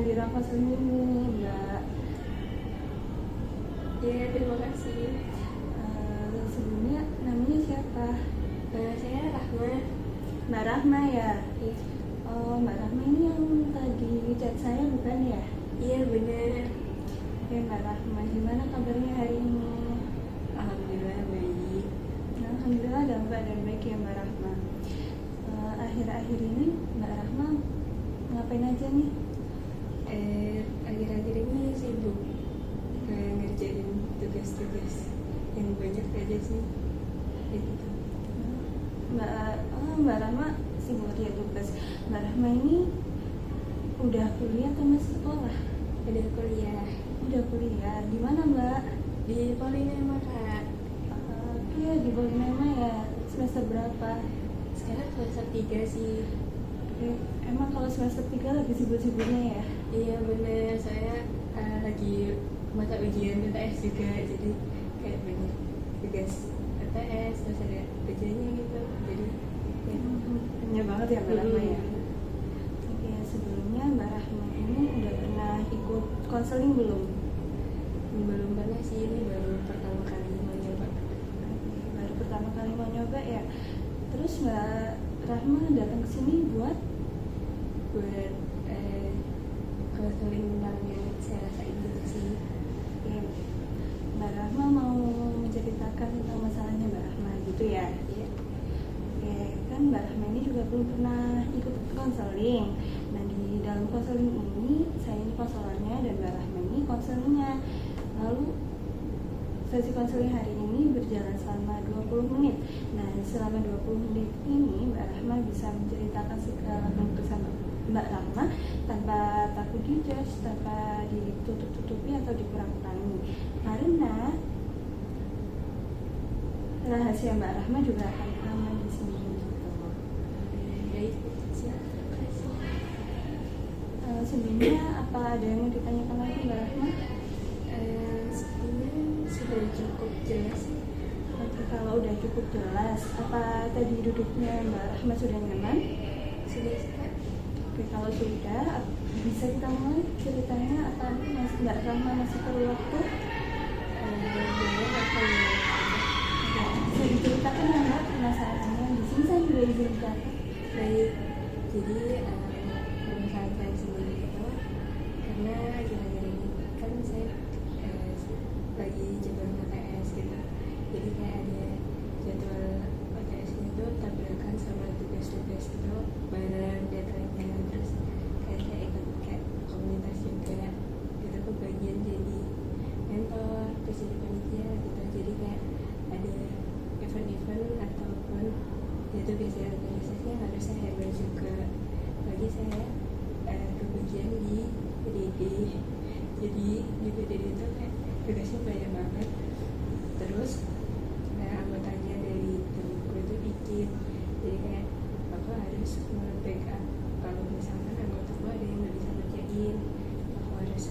di ruang konseling ini, Mbak. Ya, terima kasih. Sebelumnya namanya siapa? Saya Rahma. Mbak Rahma ya? Iya. Oh, Mbak Rahma ini yang tadi chat saya bukan ya? Iya, benar. Oke, Mbak Rahma, gimana kabarnya hari ini? Alhamdulillah baik. Alhamdulillah dalam keadaan baik ya Mbak Rahma. Akhir-akhir ini Mbak Rahma ngapain aja nih? Akhir-akhir ini sibuk ngerjain tugas-tugas yang banyak aja sih. Gitu. Mbak Rahma sibuk ya tugas. Mbak Rahma ini udah kuliah atau masih sekolah? Ada kuliah Udah kuliah. Di mana Mbak? di Polinema, Kak. Oke, di Polinema ya. Semester berapa? Sekarang semester 3 sih. Oke, emang kalau semester 3 lagi sibuk-sibuknya ya? Iya bener, saya lagi mata ujian PTS juga, jadi kayak banyak tugas PTS, terus ada ujiannya gitu, jadi ya. Banyak banget ya Mbak Rahma ya? Oke, sebelumnya Mbak Rahma ini udah pernah ikut konseling belum? Belum pernah sih, ini baru pertama kali mau nyoba. Baru pertama kali mau nyoba ya? Terus Mbak Rahma datang ke sini buat konseling tentang yang saya rasain gitu sih. Oke, Mbak Rahma mau menceritakan tentang masalahnya Mbak Rahma gitu ya? Iya. Oke, kan Mbak Rahma ini juga belum pernah ikut konseling. Nah, di dalam konseling ini saya ini konselornya dan Mbak Rahma ini konselingnya. Lalu sesi konseling hari ini berjalan selama 20 menit. Nah, selama 20 menit ini Mbak Rahma bisa menceritakan segala kesan Mbak Rahma tanpa takut dijudge, tanpa ditutup-tutupi atau dikurangi. Karena rahasia Mbak Rahma juga akan aman di sini gitu. Baik, siap. Sebelumnya apa ada yang mau ditanyakan lagi Mbak Rahma? Sepertinya sudah cukup jelas sih. Oke, kalau udah cukup jelas, apa tadi duduknya Mbak Rahma sudah nyaman? Sudah siap. Oke, kalau sudah, bisa kita mulai ceritanya atau Mbak Rahma masih perlu waktu? Boleh akan Bisa diceritakan ya Mbak masalahnya? Di sini saya juga izinkan. baik. Jadi permasalahan saya sendiri itu karena akhir-akhir ini kan saya lagi jadwal PTS gitu. Jadi kayak ada jadwal PTS-nya itu tabrakan sama tugas-tugas itu bareng deadline-nya, terus kayak saya ikut kayak komunitas juga gitu, kebagian jadi mentor, terus jadi panitia gitu. Jadi kayak ada event-event ataupun itu biasanya organisasinya harus saya handle juga. Lagi saya kebagian di PDD, jadi di PDD itu kayak tugasnya banyak banget. Terus anggotanya dari temenku itu dikit, jadi kayak aku harus nge-backup kalau misalkan anggotaku ada yang nggak bisa ngerjain, aku harus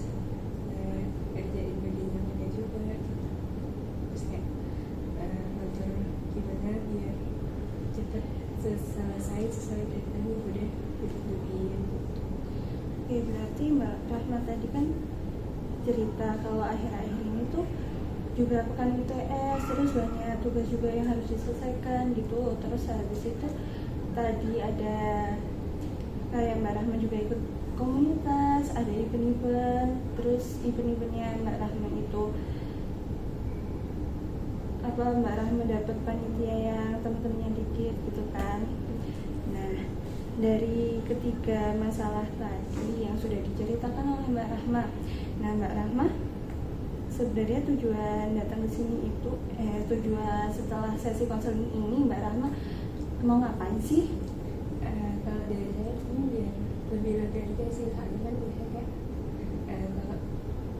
ngerjain bagiannya mereka juga gitu. Terus kayak ngatur gimana biar cepet selesai sesuai deadline yang udah ditentuin gitu. Oke, berarti Mbak Rahma tadi kan cerita kalau akhir-akhir ini tuh juga pekan ITS, terus banyak tugas juga yang harus diselesaikan gitu. Terus habis itu tadi ada kayak Mbak Rahma juga ikut komunitas, ada event-event, terus event-eventnya Mbak Rahma itu apa Mbak Rahma dapat panitia yang teman-temannya dikit gitu kan. Nah, dari ketiga masalah tadi yang sudah diceritakan oleh Mbak Rahma, nah Mbak Rahma sebenarnya tujuan datang ke sini itu tujuan setelah sesi konseling ini Mbak Rahma mau ngapain sih? Kalau dari saya ini biar lebih lega aja sih, karena kan biasanya kayak kalau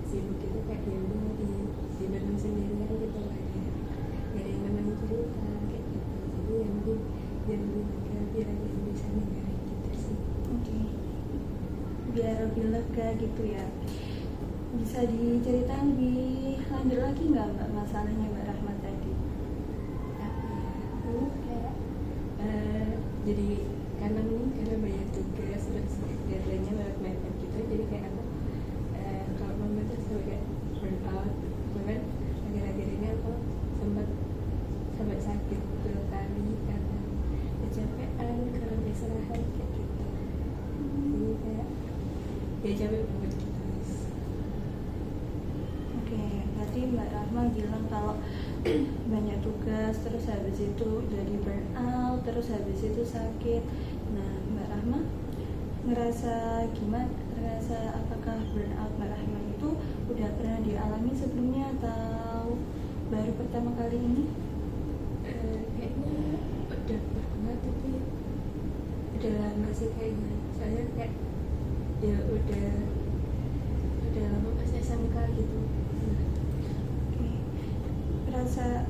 sibuk itu kayak dia udah di dalam sendirian gitu, gak ada yang nemenin cerita kayak gitu. Jadi yang biar lebih lega, biar ada yang bisa dengerin gitu sih. Oke, biar lebih lega gitu ya. Bisa diceritain lebih lanjut lagi nggak Mbak masalahnya Mbak Rahma tadi? Ini kayak jadi karena banyak tugas, terus deadline-nya mepet gitu, jadi kayak aku capek banget gitu guys. Oke, tadi Mbak Rahma bilang kalau banyak tugas, terus habis itu jadi burnout, terus habis itu sakit. Nah, Mbak Rahma ngerasa gimana? Ngerasa apakah burnout Mbak Rahma itu udah pernah dialami sebelumnya atau baru pertama kali ini? Kayaknya udah pernah tapi udah lama sih kayaknya. Soalnya kayak ya udah lama pas SMK gitu. Oke. Rasa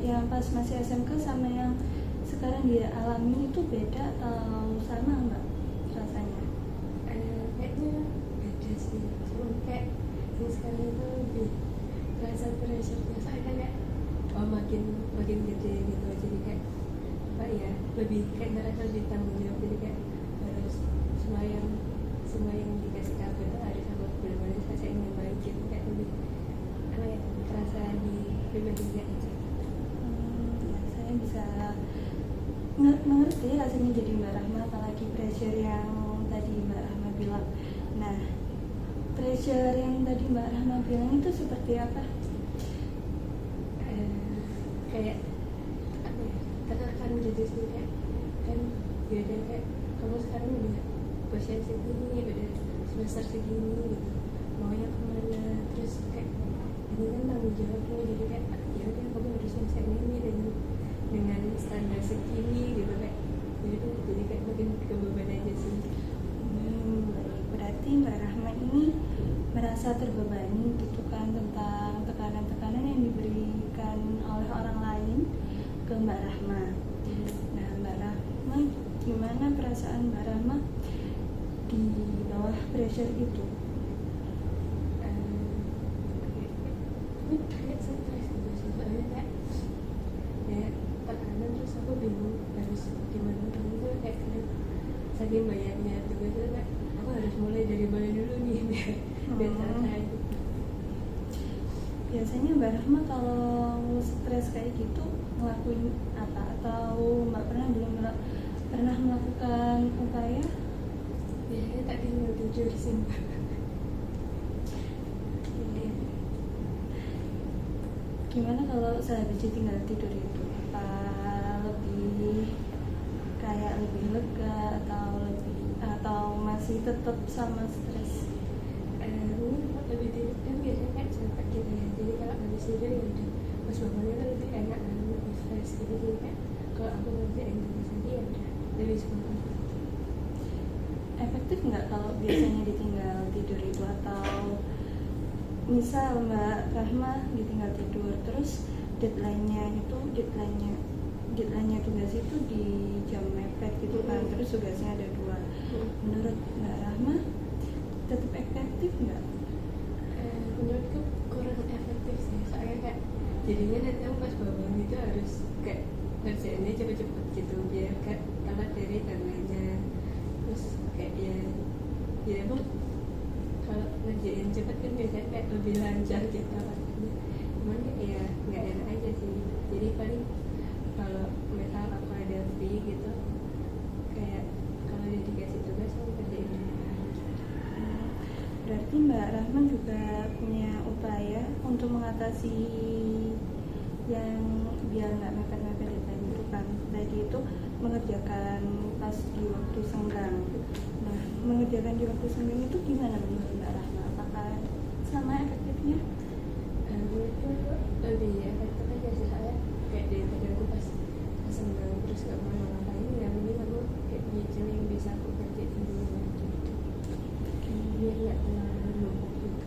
yang pas masih SMK sama yang sekarang dia alami itu beda atau sama Mbak rasanya? Kayaknya beda sih. Cuma kayak yang sekarang itu lebih rasa pressure-nya saya kayak makin gede gitu, jadi kayak apa ya, lebih kayak ngerasa lebih tanggung jawab, jadi kayak harus semua yang dikasih kabar harus sama benar-benar saya ingin baik gitu, kayak lebih apa ya, terasa di pribadinya aja. Ya, saya bisa mengerti rasanya jadi Mbak Rahma, apalagi pressure yang tadi Mbak Rahma bilang. Nah, pressure yang tadi Mbak Rahma bilang itu seperti apa? Kayak apa ya, tekan gitu sih, kayak kan beda kayak kamu sekarang udah usia segini, udah semester segini gitu, maunya kemana, terus kayak ini kan tanggung jawabnya, jadi kayak ya udah kamu harus nyelesain ini dengan standar segini gitu, kayak jadi kayak makin kebeban aja sih. Baik, berarti Mbak Rahma ini merasa terbebani gitu kan tentang tekanan-tekanan yang diberikan oleh orang lain ke Mbak Rahma. Nah, Mbak Rahma, gimana perasaan Mbak Rahma di bawah pressure itu? Kayak stres gitu sih, soalnya kayak ya tekanan, terus aku bingung harus gimana. Itu kayak saking banyaknya tugas itu kayak aku harus mulai dari mana dulu nih biar selesai gitu. Biasanya Mbak Rahma kalau stres kayak gitu ngelakuin apa? Atau Mbak belum pernah melakukan upaya? Biasanya tak tinggal tidur sih Mbak. Gimana kalau sehabis tinggal tidur itu? Apa lebih kayak lebih lega atau masih tetap sama stres? Lebih tidur kan biasanya kan capek gitu ya, jadi kalau habis tidur ya udah pas bangunnya kan lebih enak kan, lebih fresh gitu, jadi kayak kalau aku ngerjain tugas lagi ya udah lebih semangat. Efektif nggak kalau biasanya ditinggal tidur itu? Atau misal Mbak Rahma ditinggal tidur, terus deadline-nya tugas itu di jam mepet gitu kan, terus tugasnya ada 2. Menurut Mbak Rahma tetap efektif nggak? Menurutku kurang efektif sih, soalnya kayak jadinya nanti aku pas bangun itu harus kayak ngerjainnya cepet-cepet gitu biar gak telat dari deadline-nya. Terus kayak ya emang kalau ngerjain cepet kan biasanya kayak lebih lancar gitu rasanya, cuman ya nggak enak aja sih. Jadi paling kalau misal aku ada free gitu, kayak kalau dia dikasih tugas aku kerjain dulu. Berarti Mbak Rahma juga punya upaya untuk mengatasi yang biar nggak mepet-mepet deadline itu kan. Tadi itu mengerjakan pas di waktu senggang. Nah, mengerjakan di waktu senggang itu gimana menurut Mbak Rahma? Apakah sama efektifnya? Menurutku lebih efektif aja sih, soalnya kayak daripada aku pas senggang terus gak mau ngapain, ya mending aku kayak nyicil yang bisa aku kerjain dulu gitu, biar nggak terlalu numpuk gitu.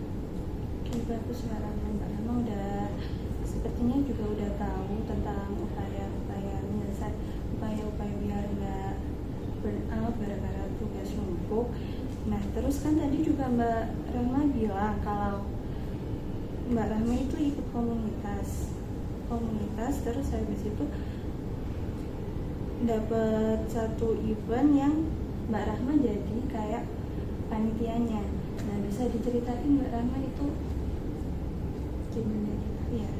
Oke, bagus Mbak Rahma. Mbak Rahma sepertinya juga udah tahu tentang upaya-upaya biar nggak burn out gara-gara tugas numpuk. Nah, terus kan tadi juga Mbak Rahma bilang kalau Mbak Rahma itu ikut komunitas, terus habis itu dapat satu event yang Mbak Rahma jadi kayak panitianya. Nah, bisa diceritain Mbak Rahma itu Gimana? ya?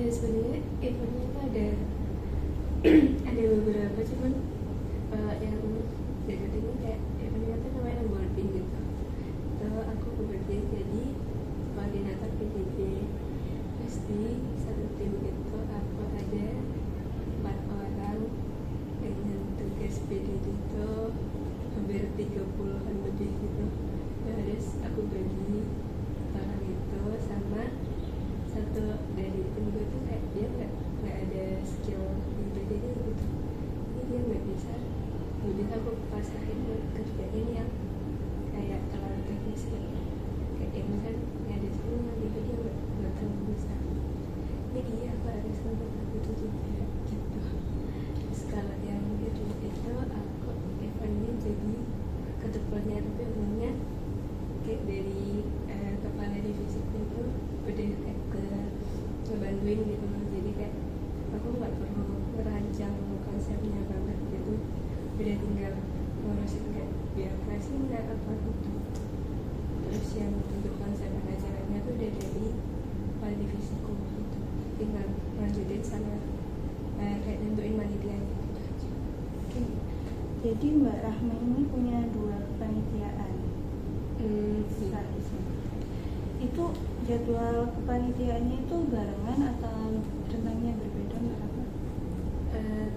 Sebenarnya eventnya itu ada beberapa, cuman yang jadi ini kayak peningkatan namanya onboarding gitu. Terus aku bekerja jadi koordinator PDD. Terus di satu tim itu aku ada 4 orang dengan tugas PDD itu hampir 30-an lebih gitu. Terus aku bagi orang itu sama satu dari tim gue tuh kayak dia nggak ada skill di PDD gitu. Jadi dia nggak bisa aku pasahin buat kerjain yang kayak terlalu teknis gitu. Kayak yang misalnya nggak ada skill yang dia nggak terlalu bisa. Jadi aku harus membuat itu juga gitu. Terus kalau yang kedua itu aku Evannya jadi ketuanya, tapi umumnya kayak dari kepala divisi itu udah kayak ngebantuin gitu loh. Jadi kayak aku nggak perlu merancang konsepnya banget gitu, udah tinggal ngurusin kayak birokrasinya apa gitu. Terus yang untuk konsep acaranya tuh udah dari kepala divisiku gitu, tinggal lanjutin sama kayak nentuin panitianya gitu aja. Oke. Jadi Mbak Rahma ini punya 2 kepanitiaan. Seharusnya. Itu jadwal kepanitiaannya itu barengan atau rentangnya berbeda Mbak Rahma?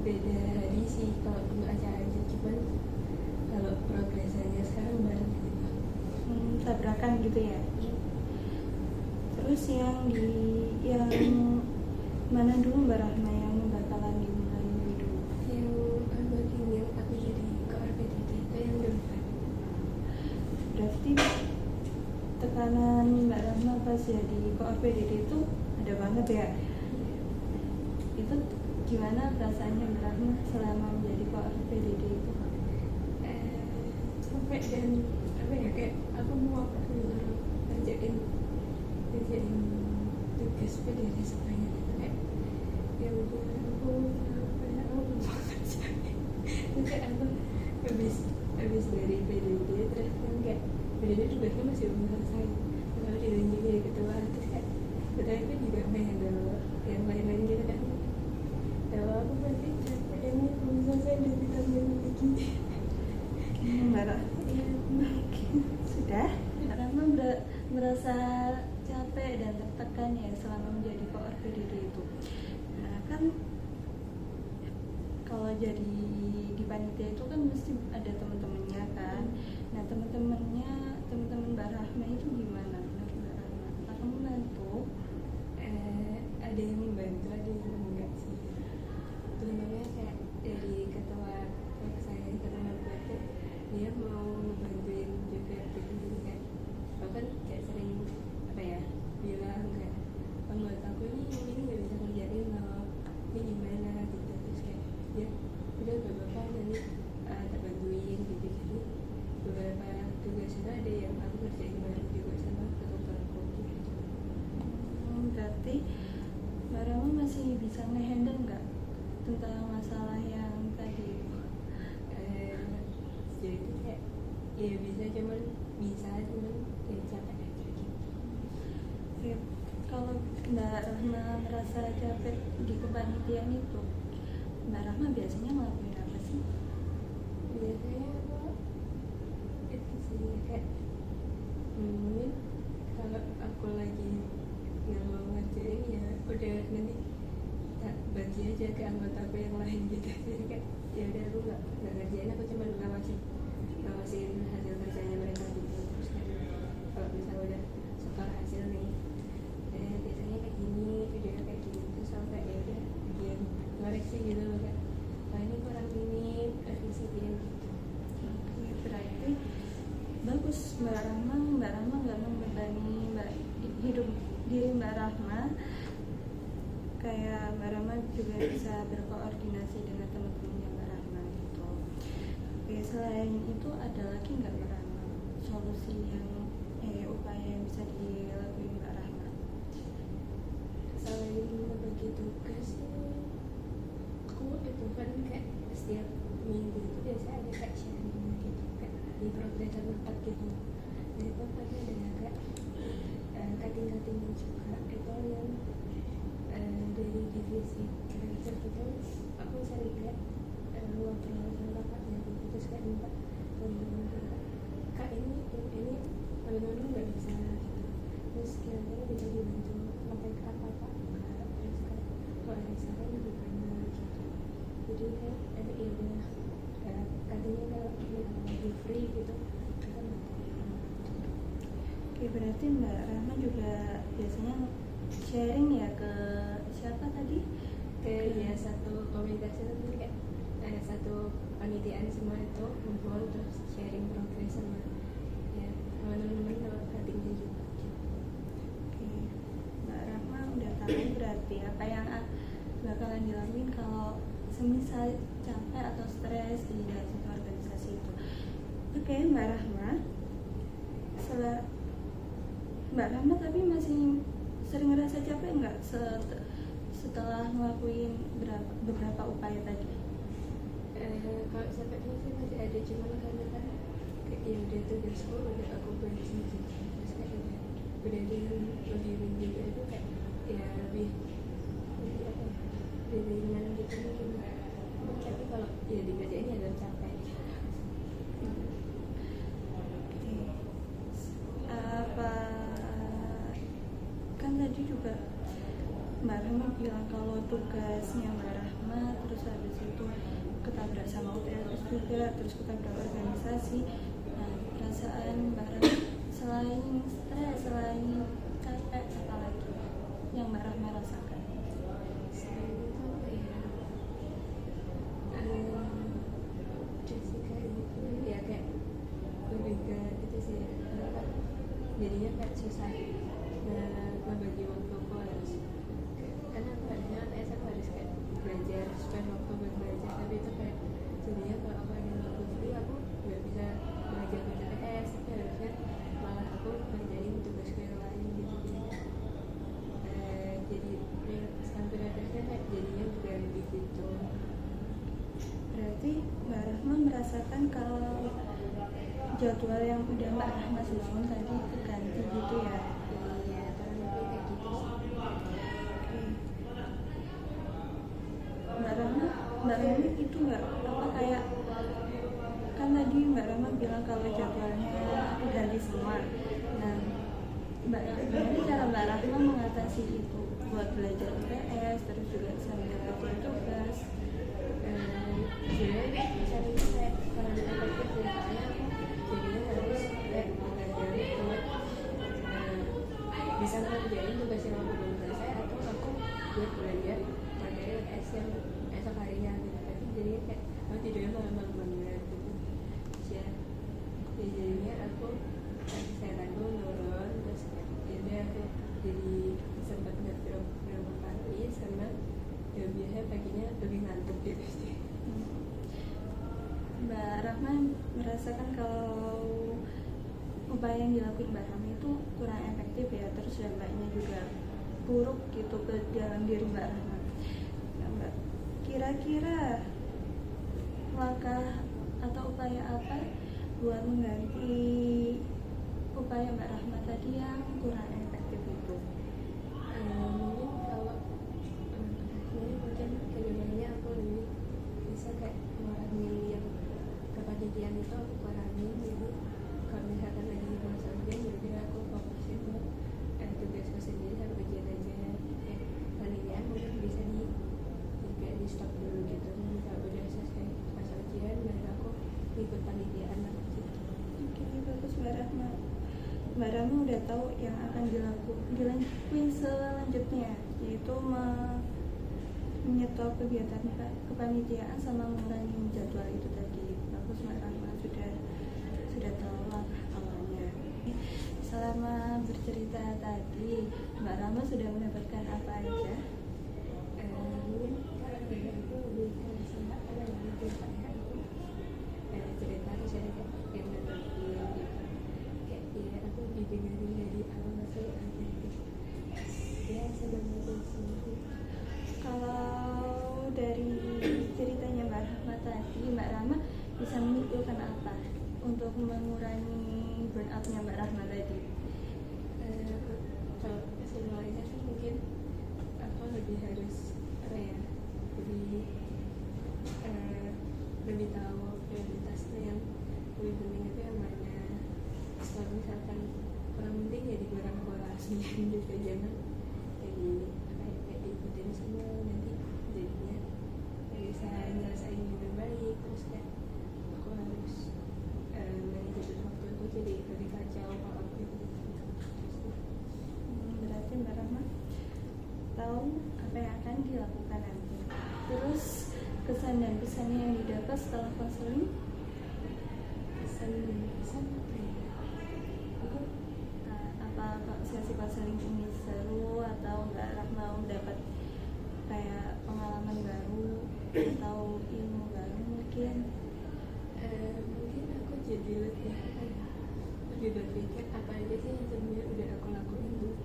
Beda hari sih kalau untuk acaranya, cuman kalau progresannya sekarang bareng gitu. Tabrakan gitu ya. Terus yang mana dulu Mbak Rahma yang bakalan dimulai dulu? Yang onboarding yang aku jadi KRPDD itu yang depan. Berarti tekanan Mbak Rahma pas jadi KRPDD itu ada banget ya? Itu gimana perasaannya Mbak Rahma selama menjadi KRPDD itu? Capek dan apa ya, kayak aku mau ngerjain tugas PDD sebanyak itu, kayak ya udah aku banget sih. Terus kayak aku habis dari PDD terus kan kayak PDD tugasnya masih belum selesai, kalau ditunjuk jadi ketua, terus kayak ketua itu juga handle yang lain-lain gitu kan. Kalau aku pasti capek ini belum selesai udah ditambahin lagi. Mbak Rahma sudah Mbak Rahma merasa capek dan tertekan ya selama menjadi KRPDD itu. Nah kan kalau jadi di panitia itu kan mesti ada teman-temannya kan. Nah teman Mbak Rahma itu gimana menurut Mbak Rahma? Apakah membantu? Ada yang membantu, ada yang enggak sih. Sebenarnya kayak dari ketua saya, ketua buat dia mau ngebantuin juga gitu, kayak bahkan kayak sering apa ya bilang kayak buat aku ini nggak bisa kerjain loh, ini gimana gitu. Terus kayak ya udah beberapa nanti tak bantuin gitu. Jadi beberapa tugas itu ada yang aku kerjain bareng juga sama ketuaku gitu. Berarti Mbak Rahma masih bisa nge-handle nggak tentang masalah yang tadi? Jadi kayak ya bisa, cuman ya capek aja gitu. Oke, kalau Mbak Rahma merasa capek di kepanitiaan itu, Mbak Rahma biasanya ngelakuin apa sih? Biasanya aku itu sih kayak kalau aku lagi nggak mau ngerjain ya udah nanti tak bagi aja ke anggota aku yang lain gitu. Jadi kayak ya udah aku nggak ngerjain, aku cuma ngawasin hasil kerjanya mereka gitu. Terus kan kalau misalnya udah setor hasil nih, biasanya kayak gini, videonya kayak gini, terus sampai ya udah bagian koreksi gitu loh, kayak ini kurang ini, revisiin gitu. Oke, berarti bagus Mbak Rahma nggak membebani hidup diri Mbak Rahma, kayak Mbak Rahma juga bisa berkoordinasi dengan teman-temannya Mbak Rahma gitu. Oke, selain itu ada lagi nggak Mbak Rahma solusi yang upaya yang bisa dilakuin Mbak Rahma? Selain membagi tugas, aku itu kan kayak setiap minggu itu biasa ada kayak sharing gitu, kayak di progresan tempat gitu. Jadi tempatnya ada kayak cutting juga itu yang dari divisi kreatif itu aku sering kayak ngobrol sama kakaknya gitu. terus kayak minta teman-teman kayak kak ini teman-teman nggak bisa gitu, terus kira-kira bisa dibantu sampai ke apa pak enggak, terus kayak kalau ada saran gimana gitu. Jadi kayak ya udah katanya kalau lagi free gitu kita materi. Oke, berarti Mbak Rahma juga biasanya sharing ya ke siapa tadi? Ke ya satu komunitas itu kayak satu panitiaan semua itu ngumpul terus sharing progres sama ya teman-teman sama cuttingnya juga. Oke, Mbak Rahma udah tahu berarti apa yang bakalan dilakuin kalau semisal capek atau stres di dalam satu organisasi itu. Oke, Mbak Rahma, Mbak Rahma tapi masih sering ngerasa capek nggak setelah ngelakuin beberapa upaya tadi? Kalau capeknya sih masih ada, cuman karena kan ya udah tugasku udah aku bagi gitu, terus kayak udah lebih juga itu kayak ya lebih apa ya, lebih ringan gitu mungkin. Tapi kalau ya dikerjain ya agak capek. Apa kan tadi juga Mbak Rahma bilang kalau tugasnya Mbak Rahma terus habis itu ketabrak sama UTS juga, terus ketabrak organisasi. Nah, perasaan Mbak Rahma selain stres, selain capek, apa lagi yang Mbak Rahma rasakan? Selain itu apa ya, Jessica itu ya kayak lebih ke itu sih apa, jadinya kayak susah ngebagi waktu aku harus karena aku harusnya ATS aku harus kayak belajar spend waktu buat belajar, tapi itu kayak jadinya kalau aku ada waktu free aku nggak bisa belajar ATS, tapi harusnya malah aku ngerjain tugasku yang lain gitu. Jadi sampai ATS-nya kayak jadinya berganti gitu. Berarti Mbak Rahma merasakan kalau jadwal yang udah Mbak Rahma susun tadi keganti gitu ya? Iya, kurang lebih kayak gitu sih. Mbak Rahma itu nggak apa kayak kan tadi Mbak Rahma bilang kalau jadwalnya ganti semua. Nah, gimana cara Mbak Rahma mengatasi itu buat belajar UTS terus juga sambil belajar tugas? Sebenarnya caranya kayak kurang efektif ya, soalnya aku jadinya harus kayak belajar buat bisa ngerjain tugas yang aku belum selesai, atau aku buat belajar materi UTS yang esok harinya gitu. Tapi jadinya kayak aku tidurnya malam banget gitu ya. Jadinya aku kesehatanku nurun, terus jadi aku jadi sempat ngedrop berapa kali sama ya biasanya paginya lebih ngantuk gitu sih. Mbak Rahma merasakan kalau upaya yang dilakukan Mbak Rahma itu kurang efektif ya, terus dampaknya juga buruk gitu ke dalam diri Mbak Rahma. Nah, Mbak, kira-kira langkah atau upaya apa buat mengganti upaya Mbak Rahma tadi yang kurang efektif itu? Mungkin kalau mungkin kedepannya aku lebih bisa kayak ngurangin yang kepanitiaan itu aku kurangin. Jadi kalau misalkan lagi masa ujian jadi aku fokusin buat tugasku sendiri sama ujian aja. Panitiaan mungkin bisa di stop dulu gitu. Nanti kalau udah selesai masa ujian baru aku ikut panitiaan gitu. Oke, bagus Mbak Rahma. Mbak Rahma udah tahu yang akan dilakuin selanjutnya, yaitu menyetop kegiatan kepanitiaan sama mengurangi jadwal itu tadi. Bagus Mbak Rahma sudah tahu langkah awalnya. Selama bercerita tadi, Mbak Rahma sudah mendapatkan apa aja? Mungkin kalau dari aku lebih ke sama karena lebih ke aku cerita terus ada kayak yang berbagi gitu, kayak ya aku didengarin dari awal sampai akhir gitu ya, senang aja sih. Kalau dari ceritanya Mbak Rahma tadi, Mbak Rahma bisa menyimpulkan apa untuk mengurangi burnout-nya Mbak Rahma tadi? Kalau kesimpulannya sih mungkin aku lebih harus apa ya, lebih lebih tahu prioritasnya yang lebih penting itu yang mana. Kalau misalkan kurang penting ya dikurang-kurangin gitu, jangan kayak diikutin semua, nanti jadinya nggak bisa nyelesain dengan baik. Terus kayak aku harus manajemen waktu aku jadi lebih kacau kalau aku itu. Berarti Mbak Rahma tahu apa yang akan dilakukan nanti. Terus kesan dan pesannya yang didapat setelah konseling? Pesan apa ya? Apa sesi konseling ini seru atau Mbak Rahma mendapat kayak pengalaman baru atau ilmu baru mungkin? Mungkin aku jadi lebih berpikir apa aja sih yang sebenarnya udah aku lakuin tuh,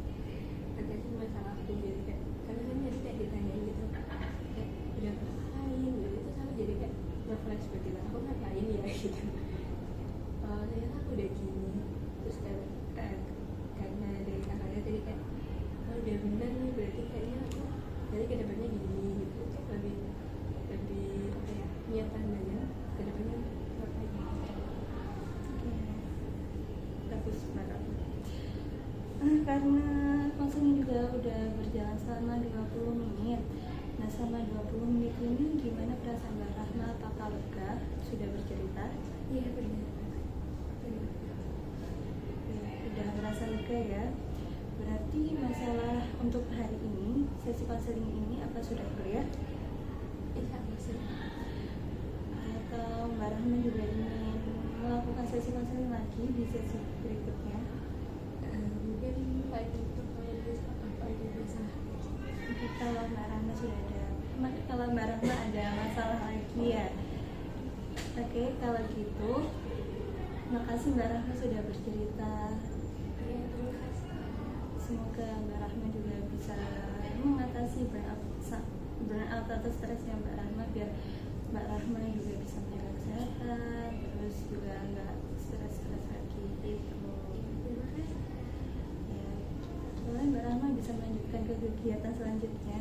atasi masalah aku. Jadi kayak karena kan jadi kayak ditanya gitu kayak udah ngapain gitu, itu sama jadi kayak nge-flashback gitu, aku ngapain ya gitu. Oh ternyata aku udah gini. Terus karena dari kakaknya tadi kayak oh udah bener nih, berarti kayaknya aku jadi kedepannya gini gitu. Kayak lebih apa ya, niatan banget kedepannya apa gitu. Bagus banget. Karena konseling juga udah berjalan selama 20 menit. Nah selama 20 menit ini gimana perasaan Mbak Rahma? Apakah lega? Sudah bercerita? Iya benar. Udah merasa lega ya. Berarti masalah untuk hari ini, sesi konseling ini apa sudah clear? Iya sih. Atau Mbak Rahma juga ingin melakukan sesi konseling lagi di sesi berikutnya? Mungkin lagi bisa apa aja bisa. Kalau Mbak Rahma sudah ada, kalau Mbak Rahma ada masalah lagi ya. Oke, kalau gitu makasih Mbak Rahma sudah bercerita. Ya, terima kasih. Semoga Mbak Rahma juga bisa mengatasi burnout atau stresnya Mbak Rahma, biar Mbak Rahma juga bisa menjaga kesehatan, terus juga nggak stres lagi gitu. Terima kasih. Ya, soalnya Mbak Rahma bisa melanjutkan ke kegiatan selanjutnya.